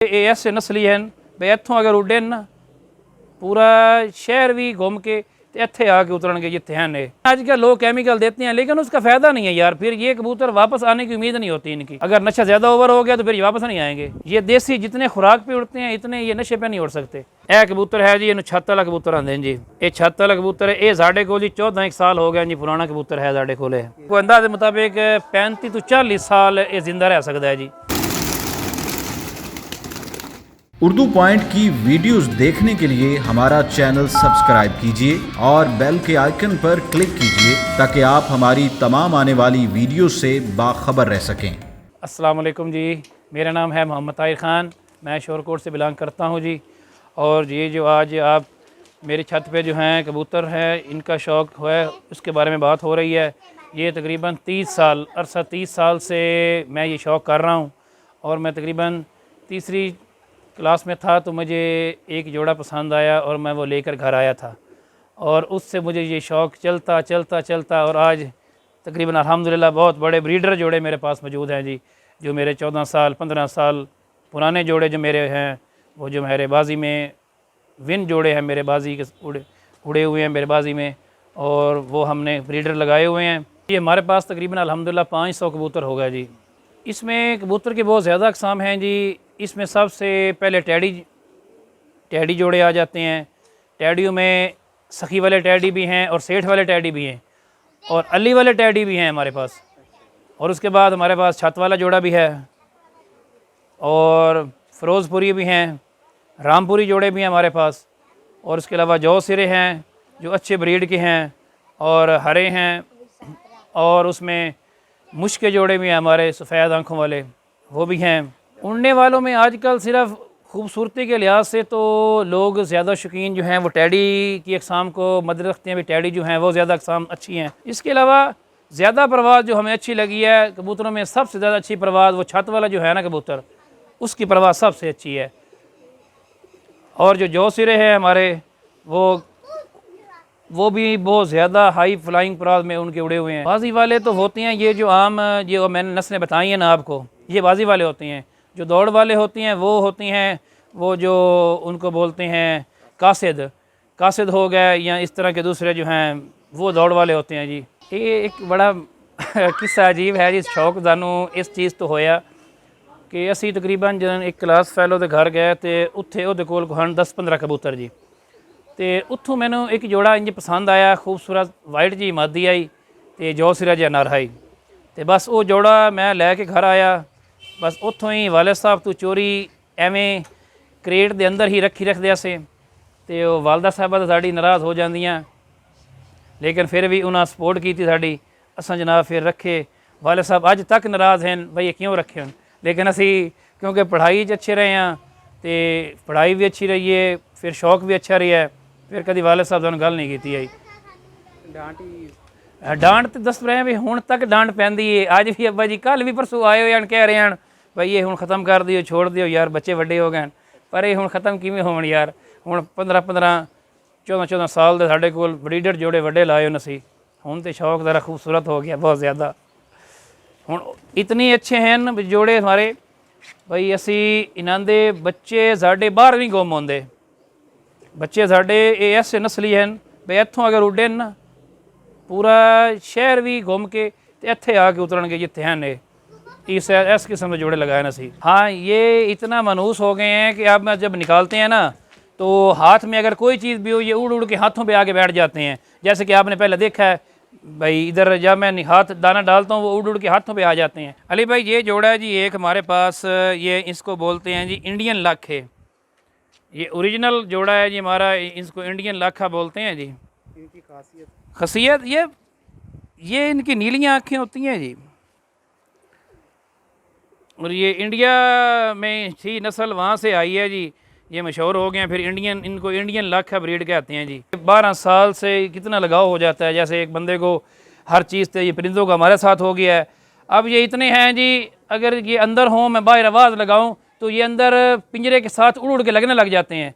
ये ऐसे नस्ली हैं भाई इत्थों अगर उड्डे ना पूरा शहर भी घूम के इत्थे आके उतरनगे जिथे हैं। आजकल लोग केमिकल देते हैं लेकिन उसका फ़ायदा नहीं है यार, फिर ये कबूतर वापस आने की उम्मीद नहीं होती इनकी। अगर नशा ज़्यादा ओवर हो गया तो फिर ये वापस नहीं आएंगे। ये देसी जितने खुराक पे उड़ते हैं इतने ये नशे पे नहीं उड़ सकते। यह कबूतर है जी, इन छत वाला कबूतर आते हैं जी। ये छत वाला कबूतर है, ये साढ़े को जी 14 साल हो गए जी, पुराना कबूतर है साढ़े को। अंदाजे मुताबिक 35 तो 40 साल ये जिंदा रह सकता है जी। उर्दू पॉइंट की वीडियोस देखने के लिए हमारा चैनल सब्सक्राइब कीजिए और बेल के आइकन पर क्लिक कीजिए ताकि आप हमारी तमाम आने वाली वीडियो से बाखबर रह सकें। अस्सलाम वालेकुम जी, मेरा नाम है मोहम्मद ताहिर ख़ान, मैं शोरकोट से बिलोंग करता हूँ जी। और ये जो आज आप मेरी छत पे जो हैं कबूतर हैं, इनका शौक़ है, उसके बारे में बात हो रही है। ये तकरीबन 30 साल से मैं ये शौक़ कर रहा हूँ। और मैं तकरीबन तीसरी क्लास में था तो मुझे एक जोड़ा पसंद आया और मैं वो लेकर घर आया था, और उससे मुझे ये शौक़ चलता और आज तकरीबन अल्हम्दुलिल्लाह बहुत बड़े ब्रीडर जोड़े मेरे पास मौजूद हैं जी। जो मेरे 14 साल 15 साल पुराने जोड़े जो मेरे हैं, वो जो मेरे बाजी में विन जोड़े हैं, मेरे बाजी के उड़े हुए हैं मेरे बाजी में, और वो हमने ब्रीडर लगाए हुए हैं। ये हमारे पास तकरीबन अल्हम्दुलिल्लाह 500 कबूतर हो गए जी। इसमें कबूतर के बहुत ज़्यादा अक़साम हैं जी। इसमें सबसे पहले टैडी जोड़े आ जाते हैं। टैडियों में सखी वाले टैडी भी हैं और सेठ वाले टैडी भी हैं और अली वाले टैडी भी हैं हमारे पास। और उसके बाद हमारे पास छत वाला जोड़ा भी है और फ़िरोज़पुरी भी हैं, रामपुरी जोड़े भी हैं हमारे पास। और उसके अलावा जौ सिरे हैं जो अच्छे ब्रीड के हैं और हरे हैं, और उसमें मुश्के जोड़े भी हैं हमारे सफ़ेद आँखों वाले, वो भी हैं। उड़ने वालों में आजकल सिर्फ खूबसूरती के लिहाज से तो लोग ज़्यादा शौकीन जो हैं वो टैडी की अक़साम को मद रखते हैं। भी टैडी जो हैं वो ज़्यादा अक़साम अच्छी हैं। इसके अलावा ज़्यादा परवाज़ जो हमें अच्छी लगी है कबूतरों में, सबसे ज़्यादा अच्छी परवाज़ वो छत वाला जो है ना कबूतर, उसकी परवाज़ सबसे अच्छी है। और जो जौ सिरे हैं हमारे, वो भी बहुत ज़्यादा हाई फ्लाइंग परवाज़ में उनके उड़े हुए हैं। बाजी वाले तो होते हैं ये जो आम जो मैंने नस्लें बताई हैं ना आपको, ये बाजी वाले होते हैं। जो दौड़ वाले होती हैं वो होती हैं वो जो उनको बोलते हैं कासिद हो गए, या इस तरह के दूसरे जो हैं वो दौड़ वाले होते हैं जी। ये एक बड़ा किस्सा अजीब है जी। शौक जानू इस चीज़ तो होया कि असी तकरीबन जन एक क्लास फैलो के घर गए तो उत्थे उहदे कोल हन 10-15 कबूतर जी। तो उत्थों मैनू एक जोड़ा इंज पसंद आया, खूबसूरत वाइट जी मादी आई तो जौ सिरा जी नर आई। तो बस वो जोड़ा मैं लैके घर आया, बस उत्थों ही वाले साहब तो चोरी एवें क्रेट के अंदर ही रखदे से। तो वालदा साहबा तो साड़ी नाराज़ हो जांदियां, लेकिन फिर भी उन्हें सपोर्ट की साड़ी। असां जनाब फिर रखे। वाले साहब अज तक नाराज़ हैं भाई ये क्यों रखे हैं, लेकिन असी क्योंकि पढ़ाई अच्छे रहे हैं तो पढ़ाई भी अच्छी रही है, फिर शौक भी अच्छा रहा है, फिर कभी वाले साहब ने गल नहीं की आई। डांट तो दस रहे हैं भी हुण तक डांट पैंदी है। अज भी अब्बा जी कल भी परसों आए हुए कह रहे हैं भाई ये हुण ख़त्म कर दिओ, छोड़ दिओ यार, बच्चे वड्डे हो गए। पर ये हुण ख़त्म किवें होण यार, हुण 15-15 14-14 साल के साढ़े कोल ब्रीडर जोड़े वड्डे लाए नसी। हुण तो शौक ज़रा खूबसूरत हो गया बहुत ज़्यादा। हुण इतने अच्छे हैं जोड़े हमारे भाई, असी इन्हां दे बच्चे साढ़े बाहर नहीं गुम होंदे। बच्चे साढ़े ये ऐसे नस्ली हैं भाई इत्थों अगर उड्डे ना पूरा शहर भी घूम के इत्थे आके उतरनगे जिथे हैं। इस किस्म के जोड़े लगाए ना सी। हाँ, ये इतना मनूस हो गए हैं कि अब जब निकालते हैं ना तो हाथ में अगर कोई चीज़ भी हो ये उड़ उड़ के हाथों पे आके बैठ जाते हैं। जैसे कि आपने पहले देखा है भाई, इधर जब मैं हाथ दाना डालता हूँ वो उड़ उड़ के हाथों पे आ जाते हैं। अली भाई ये जोड़ा है जी एक हमारे पास, ये इसको बोलते हैं जी इंडियन लाख है। ये ओरिजिनल जोड़ा है जी हमारा, इसको इंडियन लाखा बोलते हैं जी। इनकी खासियत ये इनकी नीलियाँ आँखें होती हैं जी। और ये इंडिया में थी नस्ल, वहाँ से आई है जी, ये मशहूर हो गए हैं। फिर इनको इंडियन लाखा ब्रीड कहते हैं जी। 12 साल से कितना लगाव हो जाता है, जैसे एक बंदे को हर चीज़ से। ये परिंदों का हमारे साथ हो गया है। अब ये इतने हैं जी, अगर ये अंदर हों मैं बाहर आवाज़ लगाऊं तो ये अंदर पिंजरे के साथ उड़ उड़ के लगने लग जाते हैं।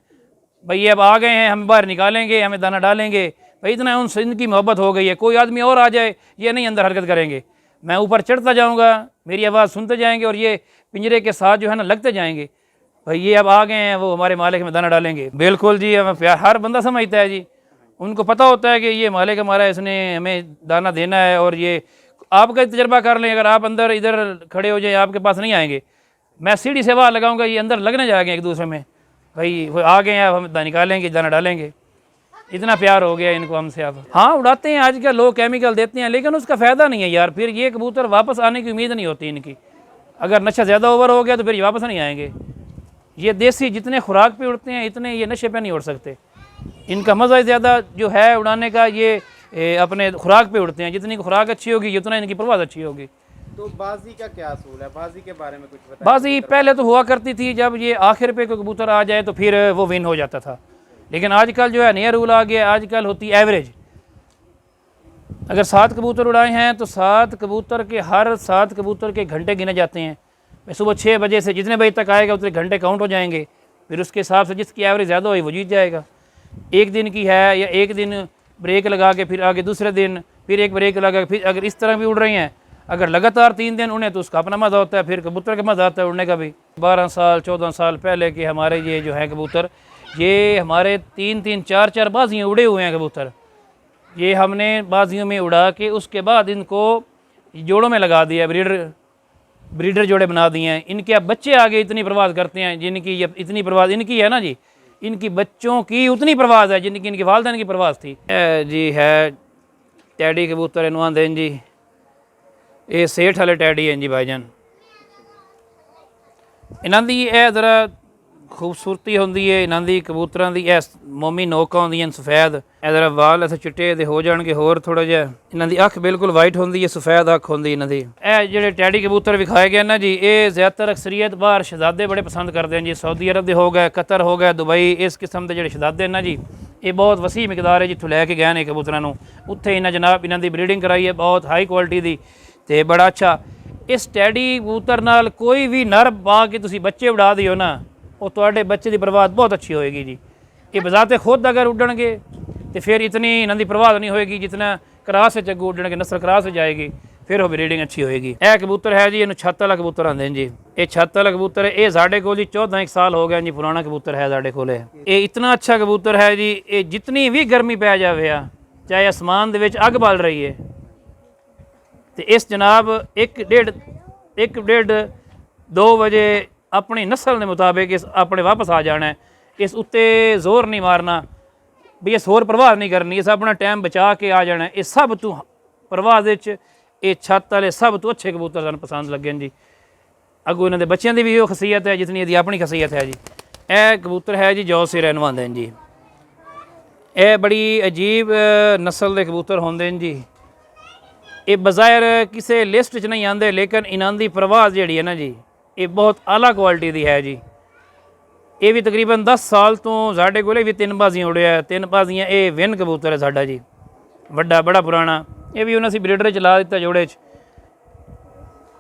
भाई ये अब आ गए हैं, हम बाहर निकालेंगे, हमें दाना डालेंगे। भाई इतना उनसे इनकी मोहब्बत हो गई है। कोई आदमी और आ जाए ये नहीं अंदर हरकत करेंगे। मैं ऊपर चढ़ता जाऊँगा, मेरी आवाज़ सुनते जाएंगे और ये पिंजरे के साथ जो है ना लगते जाएंगे। भाई ये अब आ गए हैं, वो हमारे मालिक में दाना डालेंगे। बिल्कुल जी, हमें प्यार हर बंदा समझता है जी, उनको पता होता है कि ये मालिक हमारा, इसने हमें दाना देना है। और ये आपका तजर्बा कर लें, अगर आप अंदर इधर खड़े हो जाए आपके पास नहीं आएंगे, मैं सीढ़ी से आवाज़ लगाऊंगा, ये अंदर लगने जाएंगे एक दूसरे में, भाई वो आ गए हैं अब हम निकालेंगे, दाना डालेंगे। इतना प्यार हो गया इनको हमसे अब। हाँ उड़ाते हैं, आजकल लोग केमिकल देते हैं, लेकिन उसका फ़ायदा नहीं है यार, फिर ये कबूतर वापस आने की उम्मीद नहीं होती इनकी। अगर नशा ज़्यादा ओवर हो गया तो फिर ये वापस नहीं आएंगे। ये देसी जितने खुराक पे उड़ते हैं इतने ये नशे पे नहीं उड़ सकते। इनका मज़ा ज़्यादा जो है उड़ाने का, ये अपने खुराक पे उड़ते हैं, जितनी खुराक अच्छी होगी उतना इनकी परवाज़ अच्छी होगी। तो बाजी का क्या असूल है, बाजी के बारे में कुछ बताइए। बाजी पहले तो हुआ करती थी, जब ये आखिर पे कोई कबूतर आ जाए तो फिर वो विन हो जाता था, लेकिन आजकल जो है नया रूल आ गया, आजकल होती एवरेज। अगर 7 कबूतर उड़ाए हैं तो 7 कबूतर के हर 7 कबूतर के घंटे गिने जाते हैं। सुबह 6 बजे से जितने बजे तक आएगा उतने घंटे काउंट हो जाएंगे, फिर उसके हिसाब से जिसकी एवरेज ज़्यादा हुई वो जीत जाएगा। एक दिन की है या एक दिन ब्रेक लगा के फिर आगे दूसरे दिन फिर एक ब्रेक लगा के फिर अगर इस तरह भी उड़ रही हैं, अगर लगातार 3 दिन उड़ें तो उसका अपना मज़ा होता है, फिर कबूतर का मज़ा आता है उड़ने का भी। 12 साल 14 साल पहले के हमारे ये जो है कबूतर, ये हमारे 3-3 4-4 बाजियाँ उड़े हुए हैं कबूतर। ये हमने बाजियों में उड़ा के उसके बाद इनको जोड़ों में लगा दिया, ब्रीडर जोड़े बना दिए हैं। इनके अब बच्चे आगे इतनी परवाज़ करते हैं जिनकी इतनी परवाज़ इनकी है ना जी, इनकी बच्चों की उतनी परवाज़ है जिनकी इनकी वालदैन की परवाज़ थी। जी है टैडी कबूतर इन्हों आंदे जी, ये सेठ वाले टैडी हैं जी भाईजान। इन्हों की यह ज़रा खूबसूरती होंदी है, इन्हों की कबूतरों की यह मोमी नोक आउंदियां सफ़ैद, ए ज़रा वाल इत्थे चिट्टे दे हो जाएंगे होर थोड़ा जिहा। इन्हों की अख बिल्कुल वाइट होंदी है, सफ़ैद अख होंदी इन्हों की। ए जिहड़े टैडी कबूतर विखाए गए ना जी, ये ज़्यादातर अक्सरीत बाहर शहजादे बड़े पसंद करते हैं जी। सऊदी अरब के हो गए, कतर हो गए, दुबई, इस किस्म के जिहड़े शहजादे ना जी, ये बहुत वसी मिकदार है जित्थों लैके गए ने कबूतरों, उत्थे इन्हें जनाब इन्हों की ब्रीडिंग कराई है बहुत हाई क्वालिटी की, तो बड़ा अच्छा। इस टैडी कबूतर नाल कोई भी नर पा के तुसीं बच्चे उड़ा दिओ ना, वो तुहाडे बच्चे की परवाज़ बहुत अच्छी होएगी जी। ये बजाते खुद अगर उड़नगे तो फिर इतनी इन्हों की परवाज़ नहीं होएगी जितना क्रास से अगू उड़नगे, नस्ल क्रास से जाएगी, फिर वो ब्रीडिंग अच्छी होएगी। यह कबूतर है जी, इन्हू छत वाला कबूतर आते हैं जी। ये छत वाला कबूतर है, ये साढ़े को जी 14 साल हो गया जी, पुराना कबूतर है साढ़े को। ये इतना अच्छा कबूतर है जी, ये जितनी भी गर्मी पै जाए चाहे आसमान दे विच अग बल रही है, तो इस जनाब 1-1.5-2 बजे अपनी नस्ल के मुताबिक इस अपने वापस आ जाना है। इस उत्ते जोर नहीं मारना भी, इस होर परवाह नहीं करनी, इस अपना टाइम बचा के आ जाना है। इस सब तू परवाह ये छत वाले सब तो अच्छे कबूतर सानूं पसंद लगे जी। अगू इन्होंने बच्चों की भी वो खसीयत है जितनी यदि अपनी खसीयत है जी। यह कबूतर है जी जौ सिर नवांदे जी। यह बड़ी अजीब नस्ल के कबूतर होंदे जी। ये बज़ाहिर किसी लिस्ट च नहीं आते, लेकिन इन्हां दी परवाज़ जिहड़ी है ना जी, ये बहुत आला क्वालिटी की है जी। ये भी तकरीबन 10 साल तो साढ़े कोले भी 3 बाजियाँ उड़िया है, 3 बाजियाँ। ये विन कबूतर है साडा जी, वड्डा बड़ा पुराना। ये भी उन्हें ब्रीडर चला दिता जोड़े च।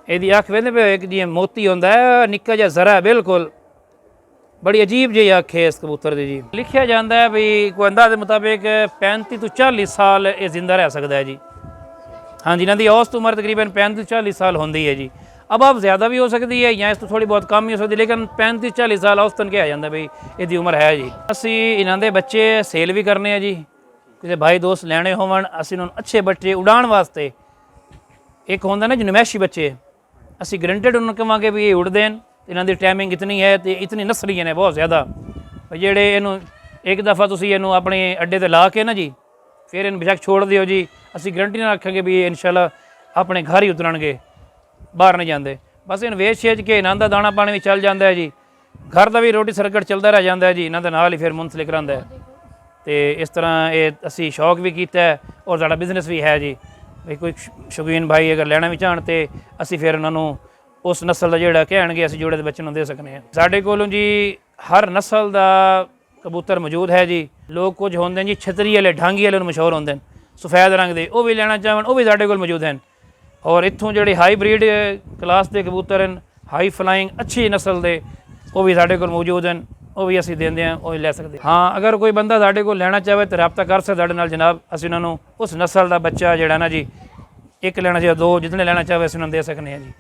यदि अख वेंदे पे एक जी मोती होंदा है, निक्का जिहा जरा है बिल्कुल, बड़ी अजीब जी अख है इस कबूतर की जी। लिखा जाता है भी कोई अंदाज़े मुताबिक 35 तो 40 साल ये जिंदा रह सकता है जी। हाँ जी, इन्हों की औसत उम्र तकरीबन 35-40 साल होंदी है जी। अब ज़्यादा भी हो सकती है या इस तो थोड़ी बहुत कम ही हो सकती है, लेकिन 35-40 साल औसतन कहा जाता भाई इसकी उम्र है जी। असी इन्हों के बच्चे सेल भी करने हैं जी, किसी भाई दोस्त लैने होवन, असी उन्होंने अच्छे बच्चे उड़ान वास्ते, एक होंदा ना जी नमैशी बच्चे, असी गरंटेड उन्होंने कहांगे भी ये उड़ते हैं। इन्हों की टाइमिंग इतनी है तो इतनी नस्लियाँ ने बहुत ज़्यादा, जेड़े इनू एक दफ़ा तुसीं इनू अपने अड्डे ते ला के ना जी फिर इन बेशक छोड़ दिओ जी, असी गरंटी ना रखेंगे भी इंशाल्लाह अपने घर ही उतरनगे, बाहर नहीं जाते। बस इन वेच छेज के इन्हों का दाना पानी भी चल जाता है जी, घर का भी रोटी सर्कट चलता रह जाता है जी, इन्हों के नाल ही फिर मुंसलिक रहिंदा है। तो इस तरह ये असी शौक भी किया है और साडा बिजनेस भी है जी। भाई कोई शौकीन भाई अगर लेना भी चाहन तो असी फिर उन्होंने उस नस्ल का जोड़ा कहणगे असी जोड़े के बच्चे दे सकते हैं। साडे कोलों जी हर नस्ल का कबूतर मौजूद है जी। लोग कुछ होंगे जी छतरी वाले ढांगी वाले मशहूर होंगे सफ़ैद रंग के, वो भी लेना चाहन वो भी साडे कोल मौजूद हैं। और इत्थों जोड़े हाई ब्रीड क्लास के कबूतर हैं, हाई फ्लाइंग अच्छी नस्ल के, वो भी साडे कोल मौजूद हैं, वो भी असी देंगे हैं, वो भी लै सकते। हाँ अगर कोई बंदा साडे कोल लेना चाहे तो रबता कर सकता साडे नाल जनाब। असी उन्होंने उस नस्ल का बच्चा जोड़ा ना जी, एक लेना चाहे 2 जितने लेना चाहे असी उन्होंने दे सकते हैं जी।